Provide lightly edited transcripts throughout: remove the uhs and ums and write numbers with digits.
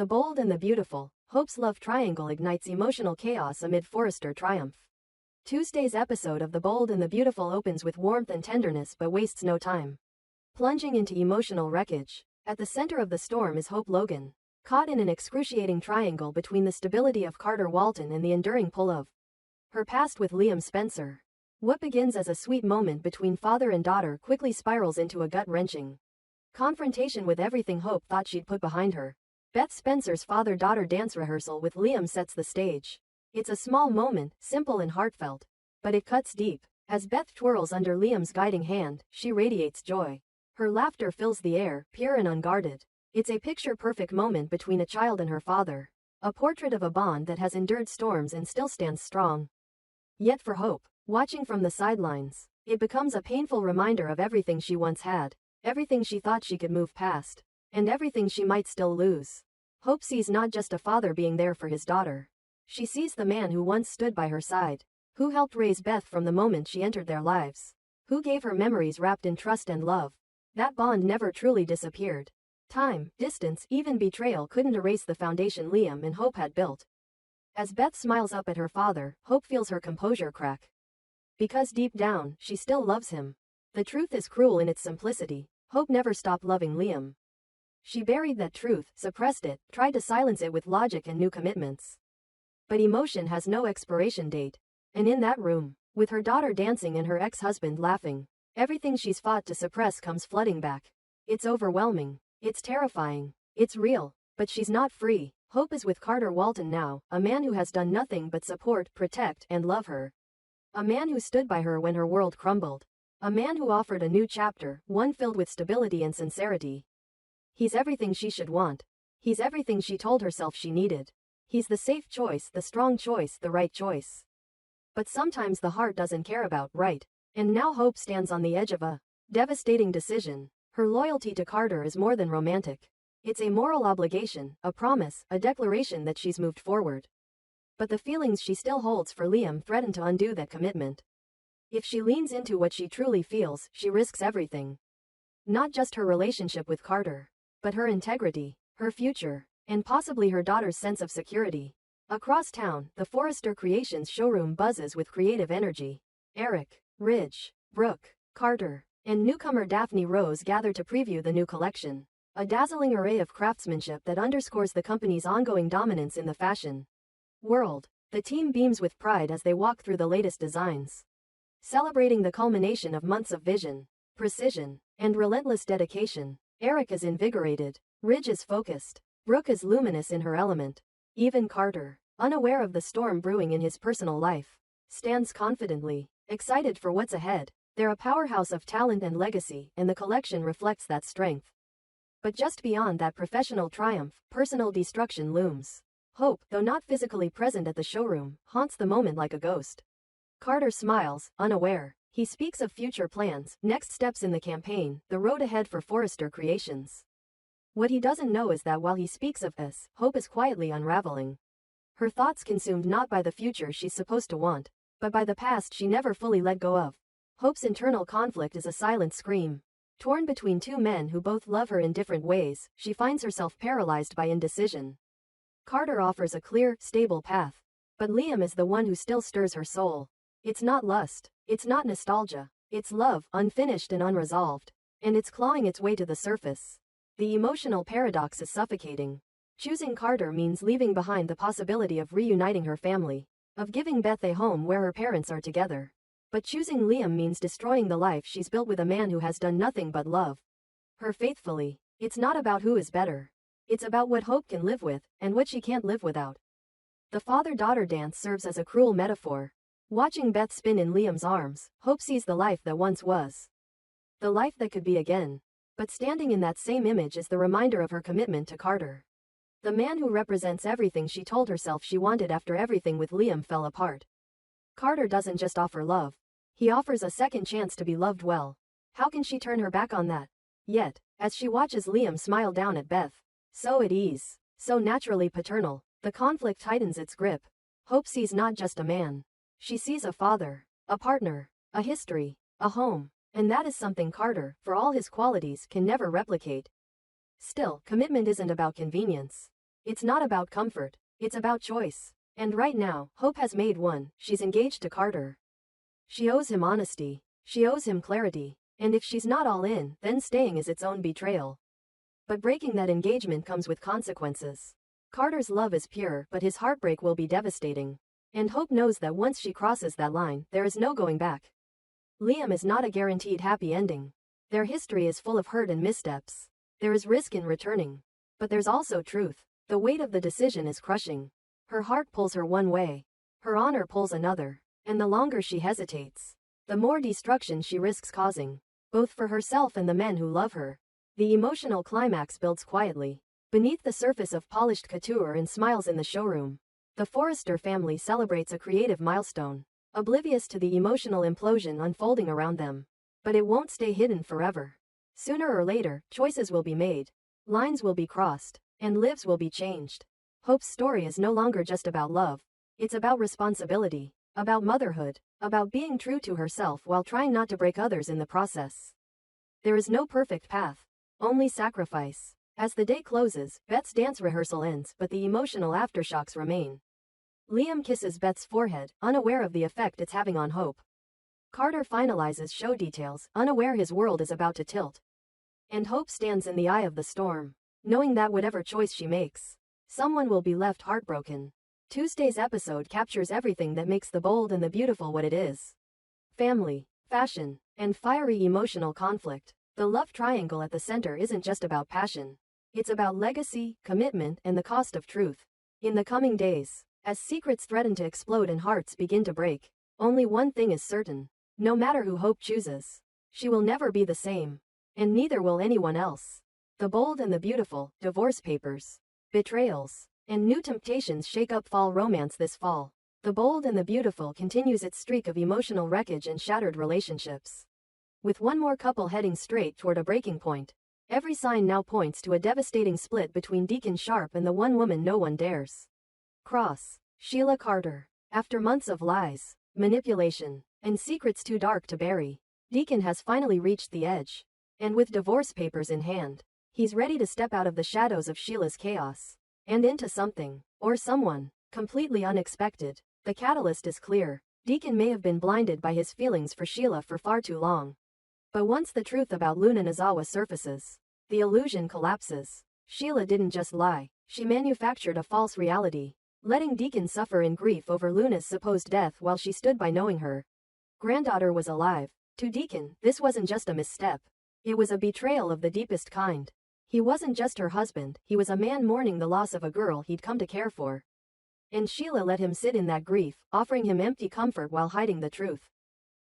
The Bold and the Beautiful, Hope's love triangle ignites emotional chaos amid Forrester triumph. Tuesday's episode of The Bold and the Beautiful opens with warmth and tenderness but wastes no time. Plunging into emotional wreckage. At the center of the storm is Hope Logan, caught in an excruciating triangle between the stability of Carter Walton and the enduring pull of her past with Liam Spencer. What begins as a sweet moment between father and daughter quickly spirals into a gut-wrenching confrontation with everything Hope thought she'd put behind her. Beth Spencer's father-daughter dance rehearsal with Liam sets the stage. It's a small moment, simple and heartfelt, but it cuts deep. As Beth twirls under Liam's guiding hand, she radiates joy. Her laughter fills the air, pure and unguarded. It's a picture-perfect moment between a child and her father. A portrait of a bond that has endured storms and still stands strong. Yet for Hope, watching from the sidelines, it becomes a painful reminder of everything she once had, everything she thought she could move past, and everything she might still lose. Hope sees not just a father being there for his daughter. She sees the man who once stood by her side, who helped raise Beth from the moment she entered their lives, who gave her memories wrapped in trust and love. That bond never truly disappeared. Time, distance, even betrayal couldn't erase the foundation Liam and Hope had built. As Beth smiles up at her father, Hope feels her composure crack. Because deep down, she still loves him. The truth is cruel in its simplicity. Hope never stopped loving Liam. She buried that truth, suppressed it, tried to silence it with logic and new commitments. But emotion has no expiration date. And in that room, with her daughter dancing and her ex-husband laughing, everything she's fought to suppress comes flooding back. It's overwhelming. It's terrifying. It's real. But she's not free. Hope is with Carter Walton now, a man who has done nothing but support, protect, and love her. A man who stood by her when her world crumbled. A man who offered a new chapter, one filled with stability and sincerity. He's everything she should want. He's everything she told herself she needed. He's the safe choice, the strong choice, the right choice. But sometimes the heart doesn't care about right. And now Hope stands on the edge of a devastating decision. Her loyalty to Carter is more than romantic. It's a moral obligation, a promise, a declaration that she's moved forward. But the feelings she still holds for Liam threaten to undo that commitment. If she leans into what she truly feels, she risks everything. Not just her relationship with Carter, but her integrity, her future, and possibly her daughter's sense of security. Across town, the Forrester Creations showroom buzzes with creative energy. Eric, Ridge, Brooke, Carter, and newcomer Daphne Rose gather to preview the new collection. A dazzling array of craftsmanship that underscores the company's ongoing dominance in the fashion world. The team beams with pride as they walk through the latest designs, celebrating the culmination of months of vision, precision, and relentless dedication. Eric is invigorated. Ridge is focused. Brooke is luminous in her element. Even Carter, unaware of the storm brewing in his personal life, stands confidently, excited for what's ahead. They're a powerhouse of talent and legacy, and the collection reflects that strength. But just beyond that professional triumph, personal destruction looms. Hope, though not physically present at the showroom, haunts the moment like a ghost. Carter smiles, unaware. He speaks of future plans, next steps in the campaign, the road ahead for Forrester Creations. What he doesn't know is that while he speaks of this, Hope is quietly unraveling. Her thoughts consumed not by the future she's supposed to want, but by the past she never fully let go of. Hope's internal conflict is a silent scream. Torn between two men who both love her in different ways, she finds herself paralyzed by indecision. Carter offers a clear, stable path. But Liam is the one who still stirs her soul. It's not lust. It's not nostalgia. It's love, unfinished and unresolved. And it's clawing its way to the surface. The emotional paradox is suffocating. Choosing Carter means leaving behind the possibility of reuniting her family, of giving Beth a home where her parents are together. But choosing Liam means destroying the life she's built with a man who has done nothing but love her faithfully. It's not about who is better. It's about what Hope can live with, and what she can't live without. The father-daughter dance serves as a cruel metaphor. Watching Beth spin in Liam's arms, Hope sees the life that once was. The life that could be again. But standing in that same image is the reminder of her commitment to Carter. The man who represents everything she told herself she wanted after everything with Liam fell apart. Carter doesn't just offer love. He offers a second chance to be loved well. How can she turn her back on that? Yet, as she watches Liam smile down at Beth, so at ease, so naturally paternal, the conflict tightens its grip. Hope sees not just a man. She sees a father, a partner, a history, a home, and that is something Carter, for all his qualities, can never replicate. Still, commitment isn't about convenience. It's not about comfort. It's about choice. And right now, Hope has made one. She's engaged to Carter. She owes him honesty. She owes him clarity. And if she's not all in, then staying is its own betrayal. But breaking that engagement comes with consequences. Carter's love is pure, but his heartbreak will be devastating. And Hope knows that once she crosses that line, there is no going back. Liam is not a guaranteed happy ending. Their history is full of hurt and missteps. There is risk in returning. But there's also truth. The weight of the decision is crushing. Her heart pulls her one way. Her honor pulls another. And the longer she hesitates, the more destruction she risks causing, both for herself and the men who love her. The emotional climax builds quietly, beneath the surface of polished couture and smiles in the showroom. The Forrester family celebrates a creative milestone, oblivious to the emotional implosion unfolding around them. But it won't stay hidden forever. Sooner or later, choices will be made, lines will be crossed, and lives will be changed. Hope's story is no longer just about love. It's about responsibility, about motherhood, about being true to herself while trying not to break others in the process. There is no perfect path, only sacrifice. As the day closes, Beth's dance rehearsal ends, but the emotional aftershocks remain. Liam kisses Beth's forehead, unaware of the effect it's having on Hope. Carter finalizes show details, unaware his world is about to tilt. And Hope stands in the eye of the storm, knowing that whatever choice she makes, someone will be left heartbroken. Tuesday's episode captures everything that makes The Bold and the Beautiful what it is. Family, fashion, and fiery emotional conflict. The love triangle at the center isn't just about passion. It's about legacy, commitment, and the cost of truth. In the coming days, as secrets threaten to explode and hearts begin to break, only one thing is certain. No matter who Hope chooses, she will never be the same. And neither will anyone else. The Bold and the Beautiful, divorce papers, betrayals, and new temptations shake up fall romance this fall. The Bold and the Beautiful continues its streak of emotional wreckage and shattered relationships. With one more couple heading straight toward a breaking point, every sign now points to a devastating split between Deacon Sharp and the one woman no one dares cross, Sheila Carter. After months of lies, manipulation, and secrets too dark to bury, Deacon has finally reached the edge. And with divorce papers in hand, he's ready to step out of the shadows of Sheila's chaos and into something, or someone, completely unexpected. The catalyst is clear. Deacon may have been blinded by his feelings for Sheila for far too long. But once the truth about Luna Nozawa surfaces, the illusion collapses. Sheila didn't just lie, she manufactured a false reality, letting Deacon suffer in grief over Luna's supposed death while she stood by knowing her granddaughter was alive. To Deacon, this wasn't just a misstep. It was a betrayal of the deepest kind. He wasn't just her husband, he was a man mourning the loss of a girl he'd come to care for. And Sheila let him sit in that grief, offering him empty comfort while hiding the truth.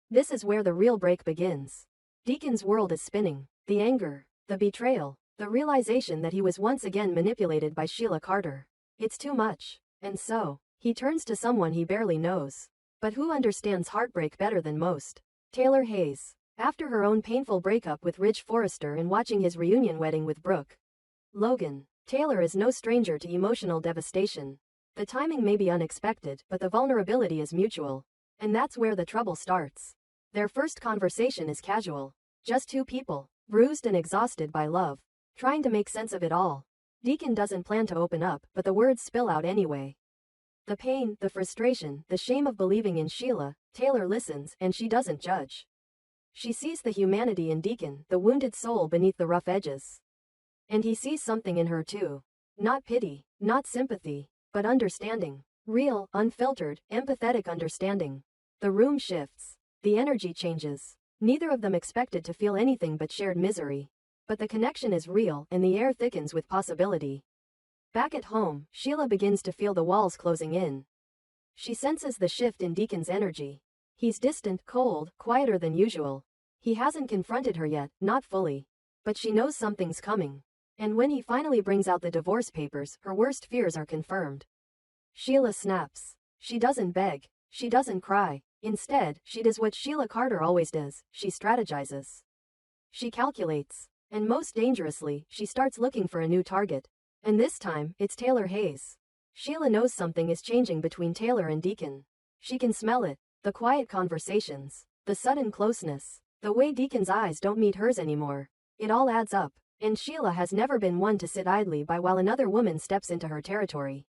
This is where the real break begins. Deacon's world is spinning. The anger, the betrayal, the realization that he was once again manipulated by Sheila Carter. It's too much. And so, he turns to someone he barely knows. But who understands heartbreak better than most? Taylor Hayes. After her own painful breakup with Ridge Forrester and watching his reunion wedding with Brooke Logan, Taylor is no stranger to emotional devastation. The timing may be unexpected, but the vulnerability is mutual. And that's where the trouble starts. Their first conversation is casual. Just two people, bruised and exhausted by love, trying to make sense of it all. Deacon doesn't plan to open up, but the words spill out anyway. The pain, the frustration, the shame of believing in Sheila. Taylor listens, and she doesn't judge. She sees the humanity in Deacon, the wounded soul beneath the rough edges. And he sees something in her too. Not pity, not sympathy, but understanding. Real, unfiltered, empathetic understanding. The room shifts. The energy changes. Neither of them expected to feel anything but shared misery. But the connection is real, and the air thickens with possibility. Back at home, Sheila begins to feel the walls closing in. She senses the shift in Deacon's energy. He's distant, cold, quieter than usual. He hasn't confronted her yet, not fully. But she knows something's coming. And when he finally brings out the divorce papers, her worst fears are confirmed. Sheila snaps. She doesn't beg. She doesn't cry. Instead, she does what Sheila Carter always does. She strategizes. She calculates. And most dangerously, she starts looking for a new target. And this time, it's Taylor Hayes. Sheila knows something is changing between Taylor and Deacon. She can smell it. The quiet conversations. The sudden closeness. The way Deacon's eyes don't meet hers anymore. It all adds up. And Sheila has never been one to sit idly by while another woman steps into her territory.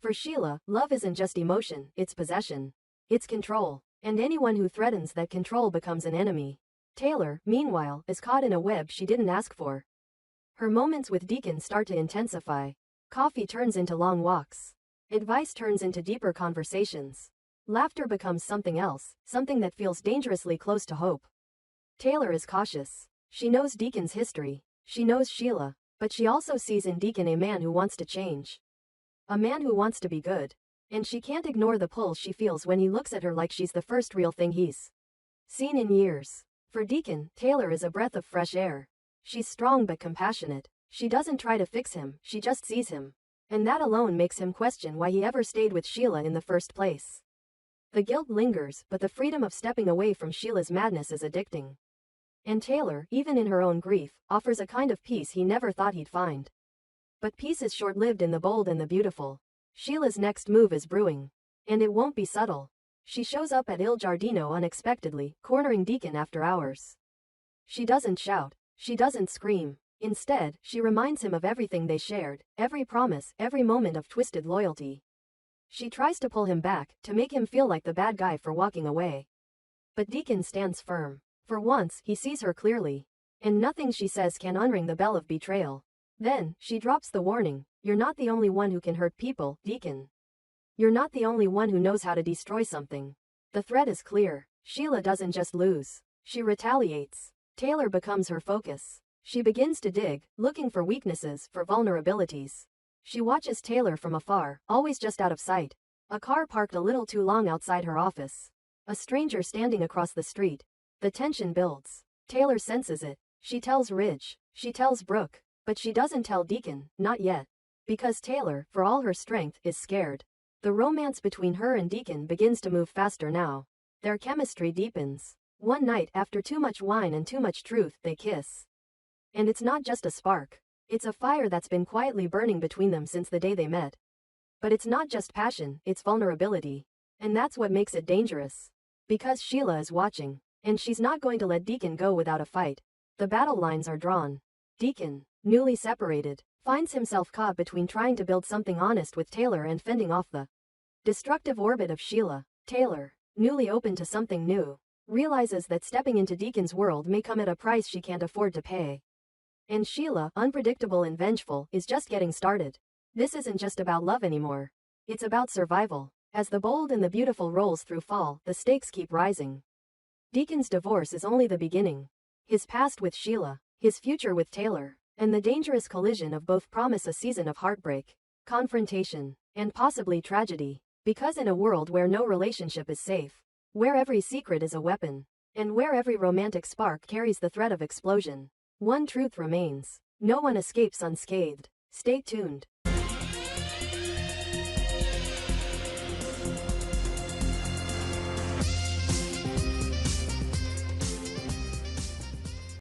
For Sheila, love isn't just emotion, it's possession. It's control. And anyone who threatens that control becomes an enemy. Taylor, meanwhile, is caught in a web she didn't ask for. Her moments with Deacon start to intensify. Coffee turns into long walks. Advice turns into deeper conversations. Laughter becomes something else, something that feels dangerously close to hope. Taylor is cautious. She knows Deacon's history. She knows Sheila. But she also sees in Deacon a man who wants to change. A man who wants to be good. And she can't ignore the pull she feels when he looks at her like she's the first real thing he's seen in years. For Deacon, Taylor is a breath of fresh air. She's strong but compassionate. She doesn't try to fix him, she just sees him. And that alone makes him question why he ever stayed with Sheila in the first place. The guilt lingers, but the freedom of stepping away from Sheila's madness is addicting. And Taylor, even in her own grief, offers a kind of peace he never thought he'd find. But peace is short-lived in the bold and the beautiful. Sheila's next move is brewing. And it won't be subtle. She shows up at Il Giardino unexpectedly, cornering Deacon after hours. She doesn't shout. She doesn't scream. Instead, she reminds him of everything they shared, every promise, every moment of twisted loyalty. She tries to pull him back, to make him feel like the bad guy for walking away. But Deacon stands firm. For once, he sees her clearly. And nothing she says can unring the bell of betrayal. Then, she drops the warning. You're not the only one who can hurt people, Deacon. You're not the only one who knows how to destroy something. The threat is clear. Sheila doesn't just lose. She retaliates. Taylor becomes her focus. She begins to dig, looking for weaknesses, for vulnerabilities. She watches Taylor from afar, always just out of sight. A car parked a little too long outside her office. A stranger standing across the street. The tension builds. Taylor senses it. She tells Ridge. She tells Brooke. But she doesn't tell Deacon, not yet. Because Taylor, for all her strength, is scared. The romance between her and Deacon begins to move faster now. Their chemistry deepens. One night, after too much wine and too much truth, they kiss. And it's not just a spark. It's a fire that's been quietly burning between them since the day they met. But it's not just passion, it's vulnerability. And that's what makes it dangerous. Because Sheila is watching. And she's not going to let Deacon go without a fight. The battle lines are drawn. Deacon, newly separated, finds himself caught between trying to build something honest with Taylor and fending off the destructive orbit of Sheila. Taylor, newly open to something new, realizes that stepping into Deacon's world may come at a price she can't afford to pay. And Sheila, unpredictable and vengeful, is just getting started. This isn't just about love anymore. It's about survival. As the bold and the beautiful rolls through fall, the stakes keep rising. Deacon's divorce is only the beginning. His past with Sheila, his future with Taylor, and the dangerous collision of both promise a season of heartbreak, confrontation, and possibly tragedy. Because in a world where no relationship is safe, where every secret is a weapon, and where every romantic spark carries the threat of explosion, one truth remains. No one escapes unscathed. Stay tuned.